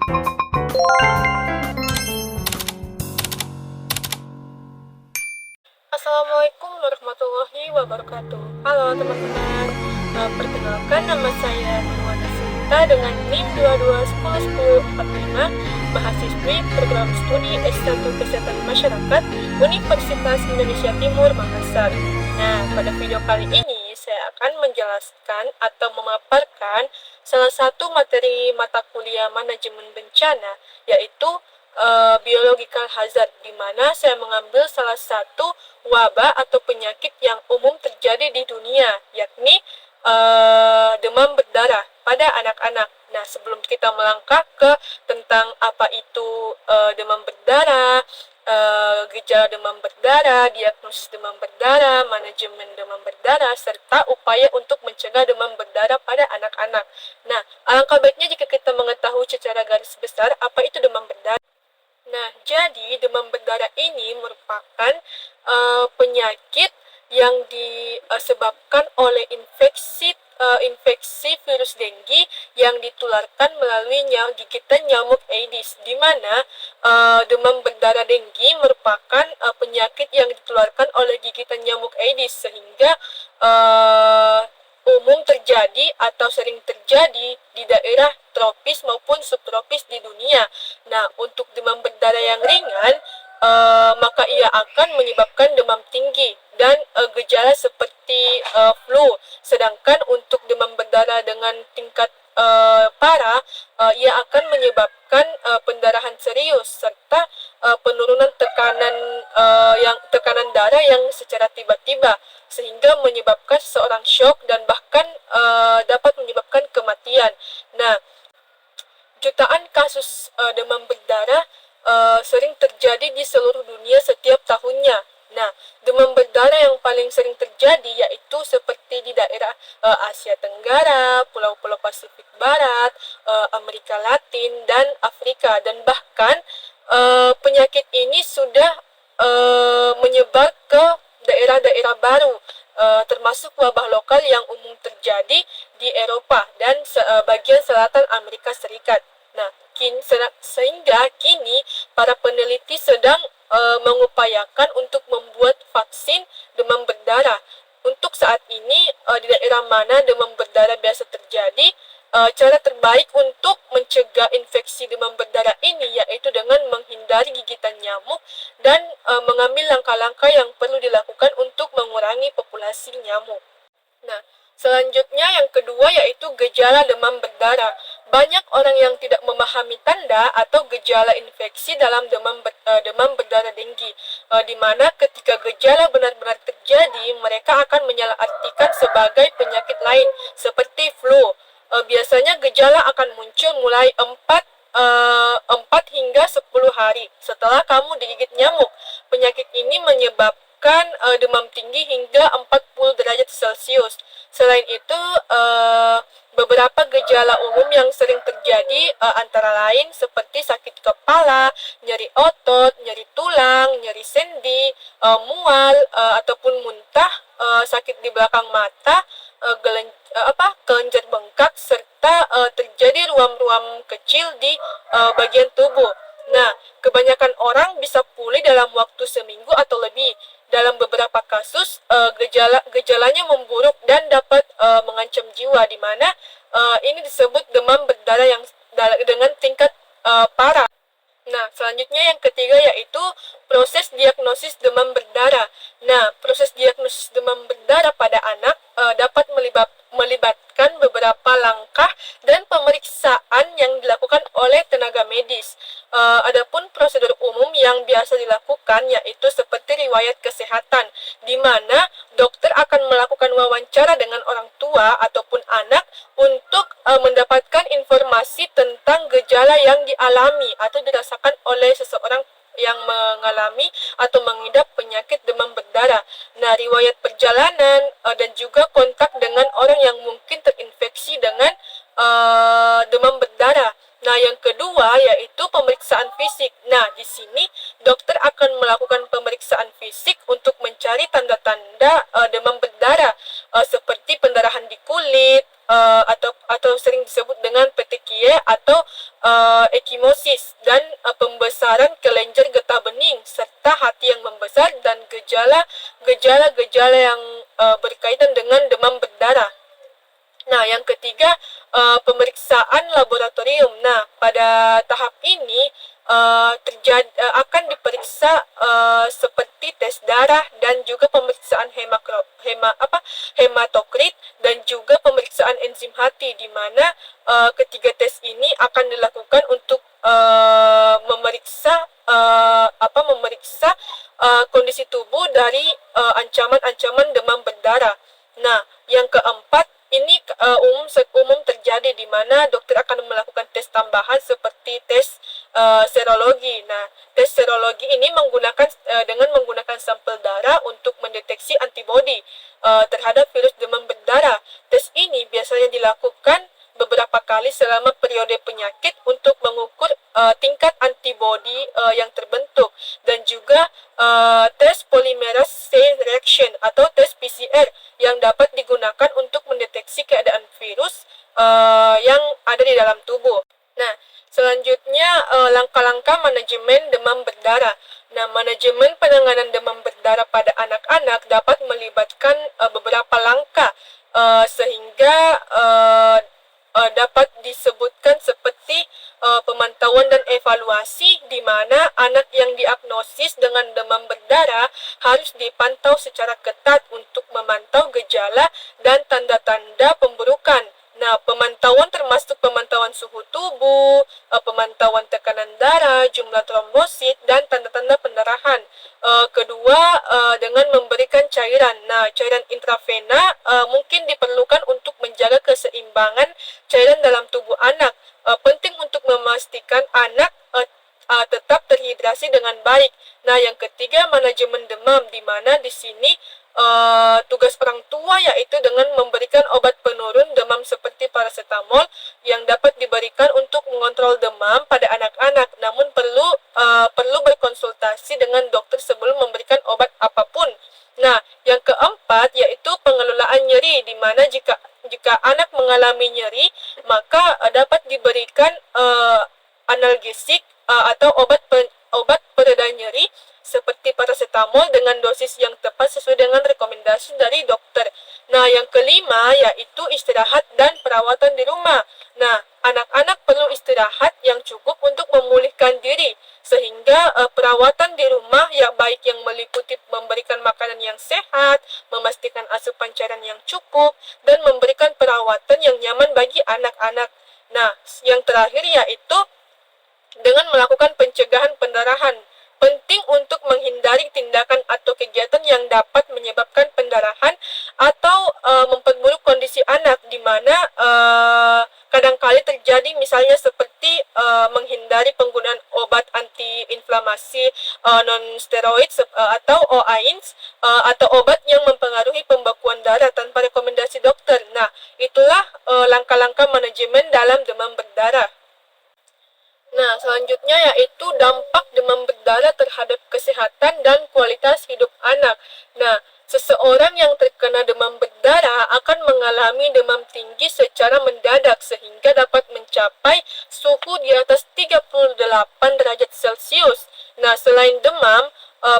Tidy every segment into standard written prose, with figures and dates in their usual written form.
Assalamualaikum warahmatullahi wabarakatuh. Halo teman-teman, perkenalkan nama saya Nurwana Sinta dengan NIM 22101045, mahasiswi program studi S1 Kesehatan Masyarakat Universitas Indonesia Timur Makassar. Nah, pada video kali ini saya akan menjelaskan atau memaparkan salah satu materi mata kuliah manajemen bencana, yaitu biological hazard, di mana saya mengambil salah satu wabah atau penyakit yang umum terjadi di dunia, yakni demam berdarah pada anak-anak. Nah, sebelum kita melangkah ke tentang apa itu demam berdarah, gejala demam berdarah, diagnosis demam berdarah, manajemen demam berdarah, serta upaya untuk mencegah demam berdarah pada anak-anak. Nah, alangkah baiknya jika kita mengetahui secara garis besar apa itu demam berdarah. Nah, jadi demam berdarah ini merupakan penyakit yang disebabkan oleh infeksi virus denggi yang ditularkan melalui gigitan nyamuk Aedes, di mana demam berdarah denggi merupakan penyakit yang ditularkan oleh gigitan nyamuk Aedes, sehingga umum terjadi atau sering terjadi di daerah tropis maupun subtropis di dunia. Nah, untuk demam berdarah yang ringan, maka ia akan menyebabkan demam tinggi dan gejala seperti flu. Sedangkan untuk demam berdarah dengan tingkat parah, ia akan menyebabkan pendarahan serius serta penurunan tekanan darah yang secara tiba-tiba, sehingga menyebabkan seseorang shock dan bahkan dapat menyebabkan kematian. Nah, jutaan kasus demam berdarah sering terjadi di seluruh dunia setiap tahunnya. Nah, demam berdarah yang paling sering terjadi yaitu seperti di daerah Asia Tenggara, Pulau-Pulau Pasifik Barat, Amerika Latin, dan Afrika. Dan bahkan penyakit ini sudah menyebar ke daerah-daerah baru, termasuk wabah lokal yang umum terjadi di Eropa dan bagian selatan Amerika Serikat. Nah, sehingga kini para peneliti sedang mengupayakan untuk membuat vaksin demam berdarah. Untuk saat ini, di daerah mana demam berdarah biasa terjadi, cara terbaik untuk mencegah infeksi demam berdarah ini yaitu dengan menghindari gigitan nyamuk dan mengambil langkah-langkah yang perlu dilakukan untuk mengurangi populasi nyamuk. Nah, selanjutnya yang kedua yaitu gejala demam berdarah. Banyak orang yang tidak memahami tanda atau gejala infeksi dalam demam berdarah denggi, di mana ketika gejala benar-benar terjadi, mereka akan menyalahartikan sebagai penyakit lain seperti flu. Biasanya gejala akan muncul mulai 4 hingga 10 hari setelah kamu digigit nyamuk. Penyakit ini menyebabkan demam tinggi hingga 40 derajat Celcius. Selain itu, beberapa gejala umum yang sering terjadi antara lain seperti sakit kepala, nyeri otot, nyeri tulang, nyeri sendi, mual ataupun muntah, sakit di belakang mata, kelenjar bengkak, serta terjadi ruam-ruam kecil di bagian tubuh. Nah, kebanyakan orang bisa pulih dalam waktu seminggu atau lebih. Dalam beberapa kasus, gejalanya memburuk dan dapat mengancam jiwa, di mana ini disebut demam berdarah yang dengan tingkat parah. Nah, selanjutnya yang ketiga yaitu proses diagnosis demam berdarah. Nah, proses diagnosis demam berdarah pada anak dapat melibatkan beberapa langkah dan pemeriksaan yang dilakukan oleh tenaga medis. Adapun prosedur umum yang biasa dilakukan yaitu seperti riwayat kesehatan, di mana dokter akan melakukan wawancara dengan orang tua ataupun anak untuk mendapatkan informasi tentang gejala yang dialami atau dirasakan oleh seseorang yang mengalami atau mengidap penyakit demam berdarah. Nah, riwayat perjalanan dan juga kontak dengan orang yang mungkin terinfeksi dengan demam berdarah. Nah, yang kedua yaitu pemeriksaan fisik. Nah, di sini dokter akan melakukan pemeriksaan fisik untuk mencari tanda-tanda demam berdarah seperti pendarahan di kulit, atau sering disebut dengan petekiae atau ekimosis, dan pembesaran kelenjar getah bening serta hati yang membesar dan gejala-gejala yang berkaitan dengan demam berdarah. Nah, yang ketiga, pemeriksaan laboratorium. Nah, pada tahap ini akan diperiksa seperti tes darah dan juga pemeriksaan hematokrit dan juga pemeriksaan enzim hati, di mana ketiga tes ini akan dilakukan untuk memeriksa kondisi tubuh dari ancaman-ancaman demam berdarah. Nah, yang keempat, ini umum terjadi di mana dokter akan melakukan tes tambahan seperti tes serologi. Nah, tes serologi ini dengan menggunakan sampel darah untuk mendeteksi antibodi terhadap virus demam berdarah. Tes ini biasanya dilakukan beberapa kali selama periode penyakit untuk mengukur tingkat antibodi yang terbentuk, dan juga tes polymerase chain reaction atau tes PCR yang dapat digunakan untuk mendeteksi keadaan virus yang ada di dalam tubuh. Nah, selanjutnya langkah-langkah manajemen demam berdarah. Nah, manajemen penanganan demam berdarah pada anak-anak dapat melibatkan beberapa langkah sehingga dapat disebutkan seperti pemantauan dan evaluasi, di mana anak yang diagnosis dengan demam berdarah harus dipantau secara ketat untuk memantau gejala dan tanda-tanda pemburukan. Nah, pemantauan termasuk pemantauan suhu tubuh, pemantauan tekanan darah, jumlah trombosit, dan tanda-tanda pendarahan. Kedua, dengan memberikan cairan. Nah, cairan intravena mungkin diperlukan untuk menjaga keseimbangan cairan dalam tubuh anak. Penting untuk memastikan anak tetap terhidrasi dengan baik. Nah, yang ketiga, manajemen demam, di mana di sini tugas orang tua yaitu dengan memberikan obat penurun demam seperti paracetamol yang dapat diberikan untuk mengontrol demam pada anak-anak. Namun perlu berkonsultasi dengan dokter sebelum memberikan obat apapun. Nah, yang keempat yaitu pengelolaan nyeri, di mana jika anak mengalami nyeri, maka dapat diberikan analgesik atau obat pereda nyeri seperti paracetamol dengan dosis yang tepat sesuai dengan rekomendasi dari dokter. Nah, yang kelima yaitu istirahat dan perawatan di rumah. Nah, anak-anak perlu istirahat yang cukup untuk memulihkan diri, sehingga perawatan di rumah ya baik yang meliputi memberikan makanan yang sehat, memastikan asupan cairan yang cukup, dan memberikan perawatan yang nyaman bagi anak-anak. Nah, yang terakhir yaitu dengan melakukan pencegahan pendarahan. Penting untuk menghindari tindakan atau kegiatan yang dapat menyebabkan pendarahan atau memperburuk kondisi anak, di mana kadangkali terjadi misalnya seperti menghindari penggunaan obat antiinflamasi non-steroid atau OAINS atau obat yang mempengaruhi pembekuan darah tanpa rekomendasi dokter. Nah, itulah langkah-langkah manajemen dalam demam berdarah. Nah, selanjutnya yaitu dampak demam berdarah terhadap kesehatan dan kualitas hidup anak. Nah, seseorang yang terkena demam berdarah akan mengalami demam tinggi secara mendadak sehingga dapat mencapai suhu di atas 38 derajat Celcius. Nah, selain demam,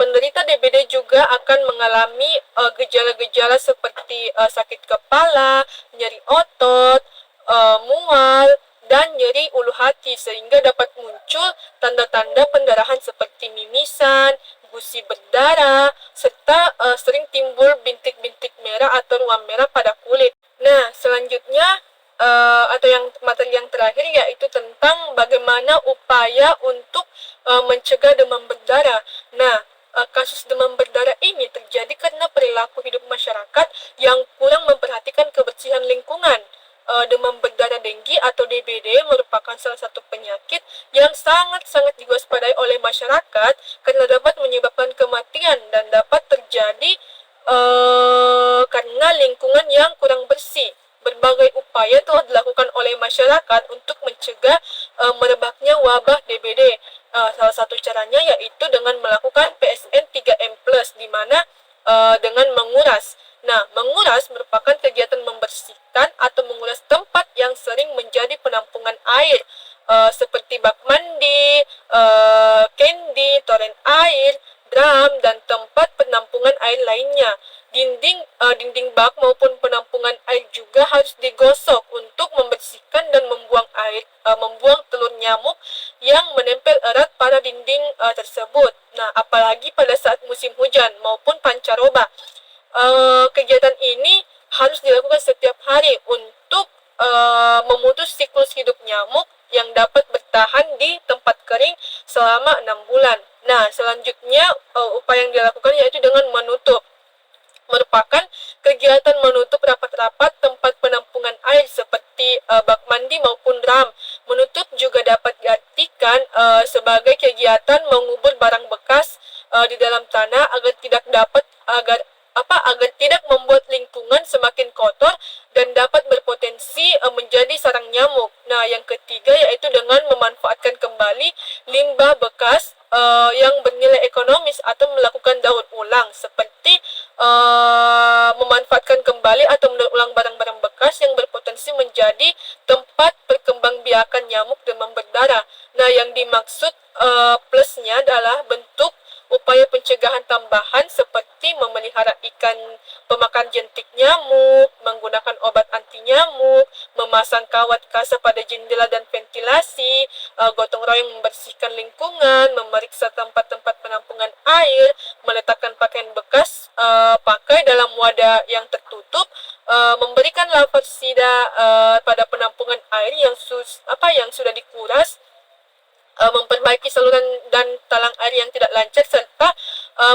penderita DBD juga akan mengalami gejala-gejala seperti sakit kepala, nyeri otot, mual, dan nyeri ulu hati, sehingga dapat muncul tanda-tanda pendarahan seperti mimisan, gusi berdarah, serta sering timbul bintik-bintik merah atau ruam merah pada kulit. Nah, selanjutnya materi yang terakhir yaitu tentang bagaimana upaya untuk mencegah demam berdarah. Nah, kasus demam berdarah ini terjadi karena perilaku hidup masyarakat yang kurang memperhatikan kebersihan lingkungan. Demam berdarah denggi atau DBD merupakan salah satu penyakit yang sangat-sangat diwaspadai oleh masyarakat karena dapat menyebabkan kematian dan dapat terjadi karena lingkungan yang kurang bersih. Berbagai upaya telah dilakukan oleh masyarakat untuk mencegah merebaknya wabah DBD. Salah satu caranya yaitu dengan melakukan PSN 3M+, di mana dengan menguras. Nah, menguras merupakan kegiatan membersihkan atau menguras tempat yang sering menjadi penampungan air, seperti bak mandi, kendi, toren air, drum, dan tempat penampungan air lainnya. Dinding bak maupun penampungan air juga harus digosok untuk membersihkan dan membuang telur nyamuk yang menempel erat pada dinding tersebut. Nah, apalagi pada saat musim hujan maupun pancaroba. Kegiatan ini harus dilakukan setiap hari untuk memutus siklus hidup nyamuk yang dapat bertahan di tempat kering selama 6 bulan. Nah, selanjutnya upaya yang dilakukan yaitu dengan menutup. Merupakan kegiatan menutup rapat-rapat tempat penampungan air seperti bak mandi maupun drum. Menutup juga dapat diartikan sebagai kegiatan mengubur barang bekas di dalam tanah agar tidak membuat lingkungan semakin kotor dan dapat berpotensi menjadi sarang nyamuk. Nah, yang ketiga yaitu dengan memanfaatkan kembali limbah bekas yang bernilai ekonomis atau melakukan daur ulang, seperti memanfaatkan kembali atau mendaur ulang barang-barang bekas yang berpotensi menjadi tempat perkembangbiakan nyamuk demam berdarah. Nah, yang dimaksud plusnya adalah bentuk upaya pencegahan tambahan seperti memelihara ikan pemakan jentik nyamuk, menggunakan obat anti nyamuk, memasang kawat kasa pada jendela dan ventilasi, gotong royong membersihkan lingkungan, memeriksa tempat-tempat penampungan air, meletakkan pakaian bekas pakai dalam wadah yang tertutup, memberikan larvasida pada penampungan air yang sudah dikuras, memperbaiki saluran dan talang air yang tidak lancar, serta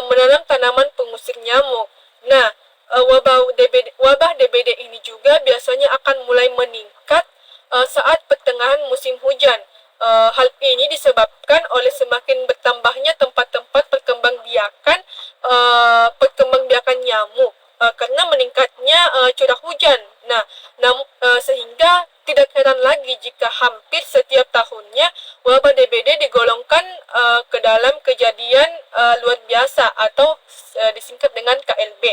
menanam tanaman pengusir nyamuk. Nah, wabah DBD ini juga biasanya akan mulai meningkat saat pertengahan musim hujan. Hal ini disebabkan oleh semakin bertambahnya tempat-tempat perkembangbiakan nyamuk karena meningkatnya curah hujan. Nah, sehingga tidak heran lagi jika hampir setiap tahunnya wabah DBD digolongkan ke dalam kejadian luar biasa atau disingkat dengan KLB.